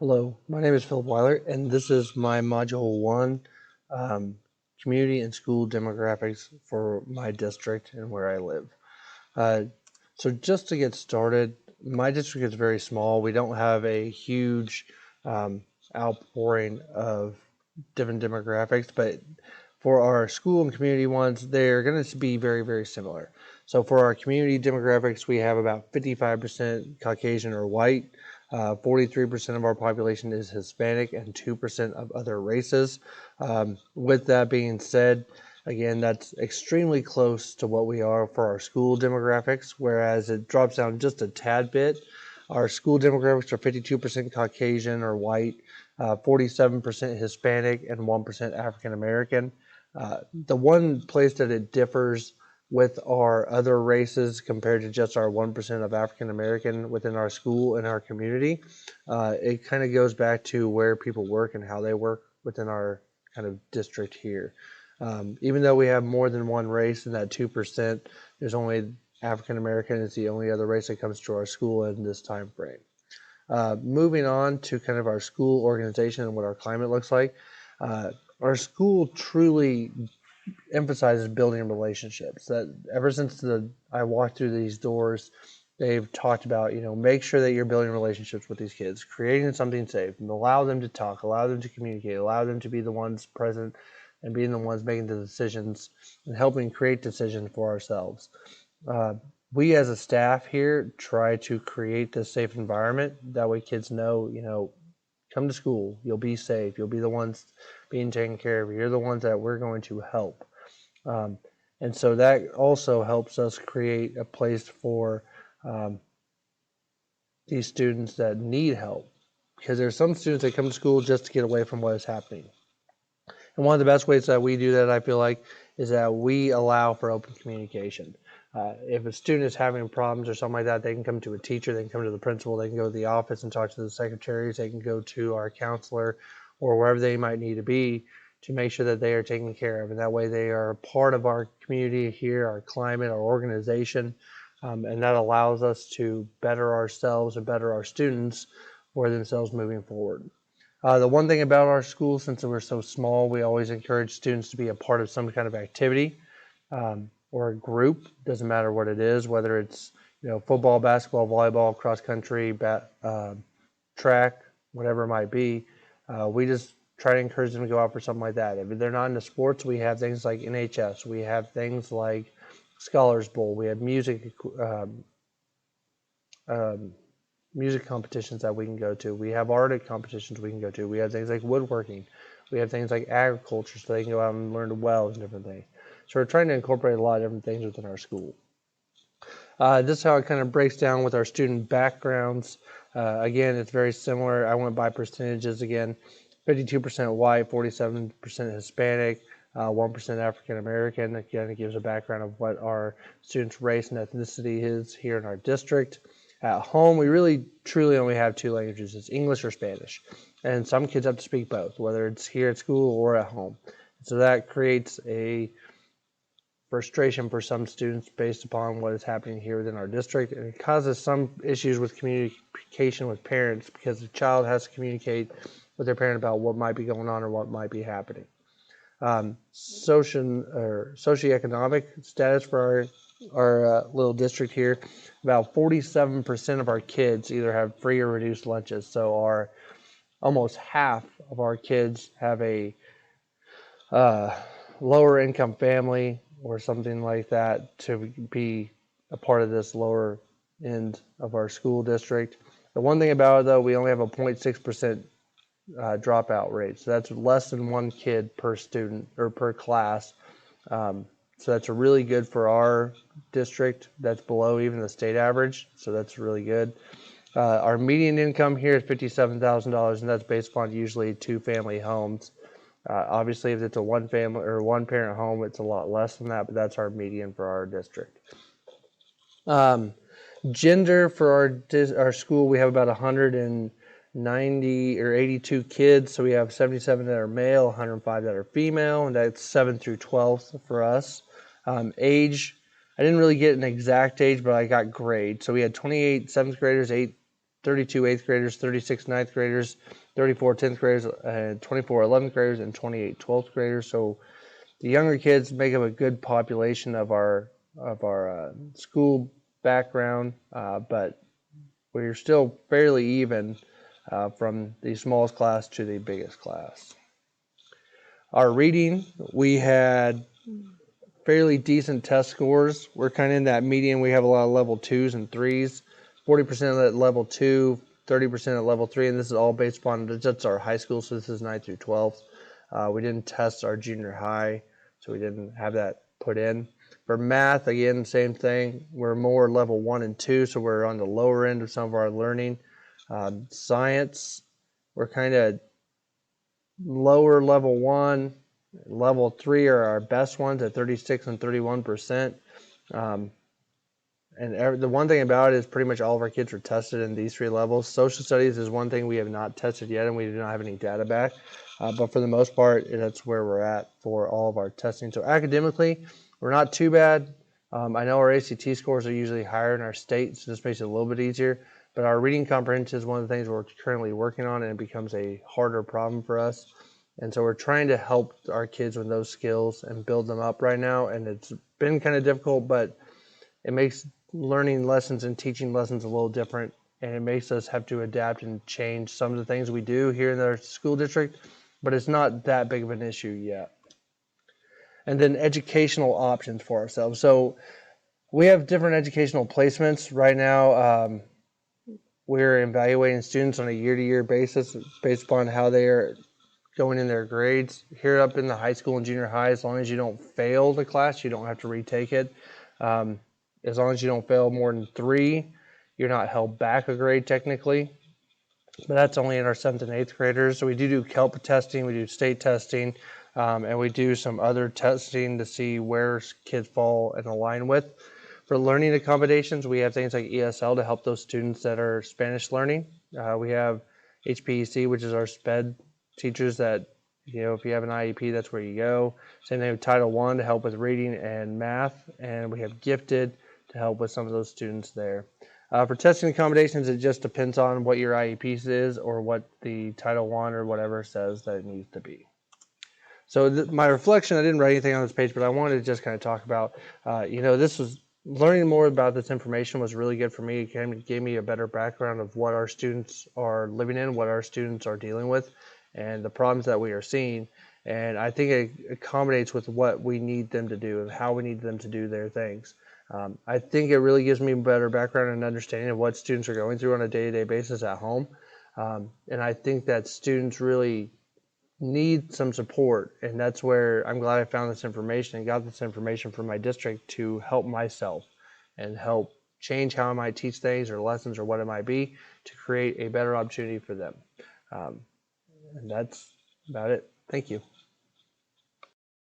Hello, my name is Philip Weiler, and this is my Module 1 um, Community and School Demographics for my district and where I live. Uh, so, just to get started, my district is very small. We don't have a huge um, outpouring of different demographics, but for our school and community ones, they're going to be very, very similar. So, for our community demographics, we have about 55% Caucasian or white. 43% of our population is Hispanic and 2% of other races. With that being said, again, that's extremely close to what we are for our school demographics, whereas it drops down just a tad bit. Our school demographics are 52% Caucasian or white, 47% Hispanic, and 1% African American. The one place that it differs with our other races compared to just our 1% of African American within our school and our community, it kind of goes back to where people work and how they work within our kind of district here. Even though we have more than one race in that 2%, there's only African American is the only other race that comes to our school in this time frame. Moving on to kind of our school organization and what our climate looks like. Our school truly emphasizes building relationships. That ever since I walked through these doors, they've talked about, make sure that you're building relationships with these kids, creating something safe, and allow them to talk, allow them to communicate, allow them to be the ones present and being the ones making the decisions and helping create decisions for ourselves. We as a staff here try to create this safe environment. That way kids know, come to school, you'll be safe, you'll be the ones being taken care of, you're the ones that we're going to help. Um, and so that also helps us create a place for these students that need help. Because there's some students that come to school just to get away from what is happening. And one of the best ways that we do that, I feel like, is that we allow for open communication. If a student is having problems or something like that, they can come to a teacher, they can come to the principal, they can go to the office and talk to the secretaries, they can go to our counselor or wherever they might need to be to make sure that they are taken care of. And that way they are a part of our community here, our climate, our organization, and that allows us to better ourselves and better our students for themselves moving forward. The one thing about our school, since we're so small, we always encourage students to be a part of some kind of activity or a group. Doesn't matter what it is, whether it's football, basketball, volleyball, cross country, track, whatever it might be. We just try to encourage them to go out for something like that. If they're not into sports, we have things like NHS. We have things like Scholars Bowl. We have music music competitions that we can go to. We have art competitions we can go to. We have things like woodworking. We have things like agriculture, so they can go out and learn to weld and different things. So we're trying to incorporate a lot of different things within our school. This is how it kind of breaks down with our student backgrounds. Again, it's very similar. I went by percentages again. 52% white, 47% Hispanic, 1% African American. Again, it gives a background of what our students' race and ethnicity is here in our district. At home, we really truly only have two languages. It's English or Spanish. And some kids have to speak both, whether it's here at school or at home. So that creates a frustration for some students based upon what is happening here within our district. And it causes some issues with communication with parents because the child has to communicate with their parent about what might be going on or what might be happening. Socioeconomic status for our little district here, about 47% of our kids either have free or reduced lunches. So almost half of our kids have a lower income family or something like that to be a part of this lower end of our school district. The one thing about it, though, we only have a 0.6% dropout rate. So that's less than one kid per student or per class. So that's really good for our district. That's below even the state average. So that's really good. Our median income here is $57,000, and that's based upon usually two-family homes. Obviously, if it's a one family or one parent home, it's a lot less than that, but that's our median for our district. Gender for our school, we have about 190 or 82 kids. So we have 77 that are male, 105 that are female, and that's 7th through 12th for us. Age, I didn't really get an exact age, but I got grade. So we had 28 7th graders, 8 32 eighth graders, 36 ninth graders, 34 10th graders, and 24 11th graders, and 28 12th graders. So the younger kids make up a good population of our school background, but we're still fairly even from the smallest class to the biggest class. Our reading, we had fairly decent test scores. We're kind of in that median. We have a lot of level 2s and 3s, 40% at level 2, 30% at level 3, and this is all based upon just our high school, so this is 9th through 12th. We didn't test our junior high, so we didn't have that put in. For math, again, same thing. We're more level 1 and 2, so we're on the lower end of some of our learning. Science, we're kind of lower level 1. Level 3 are our best ones at 36 and 31%. The one thing about it is pretty much all of our kids are tested in these 3 levels. Social studies is one thing we have not tested yet, and we do not have any data back. But for the most part, that's where we're at for all of our testing. So academically, we're not too bad. I know our ACT scores are usually higher in our state, so this makes it a little bit easier. But our reading comprehension is one of the things we're currently working on, and it becomes a harder problem for us. And so we're trying to help our kids with those skills and build them up right now. And it's been kind of difficult, but it makes learning lessons and teaching lessons a little different. And it makes us have to adapt and change some of the things we do here in our school district, but it's not that big of an issue yet. And then educational options for ourselves. So we have different educational placements right now. We're evaluating students on a year-to-year basis based upon how they are going in their grades. Here up in the high school and junior high, as long as you don't fail the class, you don't have to retake it. As long as you don't fail more than 3, you're not held back a grade technically. But that's only in our 7th and 8th graders. So we do KELP testing, we do state testing, and we do some other testing to see where kids fall and align with. For learning accommodations, we have things like ESL to help those students that are Spanish learning. We have HPEC, which is our SPED teachers that, if you have an IEP, that's where you go. Same thing with Title I to help with reading and math, and we have Gifted to help with some of those students there. For testing accommodations, it just depends on what your IEP is or what the Title I or whatever says that it needs to be. So my reflection, I didn't write anything on this page, but I wanted to just kind of talk about, this was learning more about this information was really good for me. It gave me a better background of what our students are living in, what our students are dealing with, and the problems that we are seeing. And I think it accommodates with what we need them to do and how we need them to do their things. I think it really gives me a better background and understanding of what students are going through on a day-to-day basis at home. And I think that students really need some support. And that's where I'm glad I found this information and got this information from my district to help myself and help change how I might teach things or lessons or what it might be to create a better opportunity for them. And that's about it. Thank you.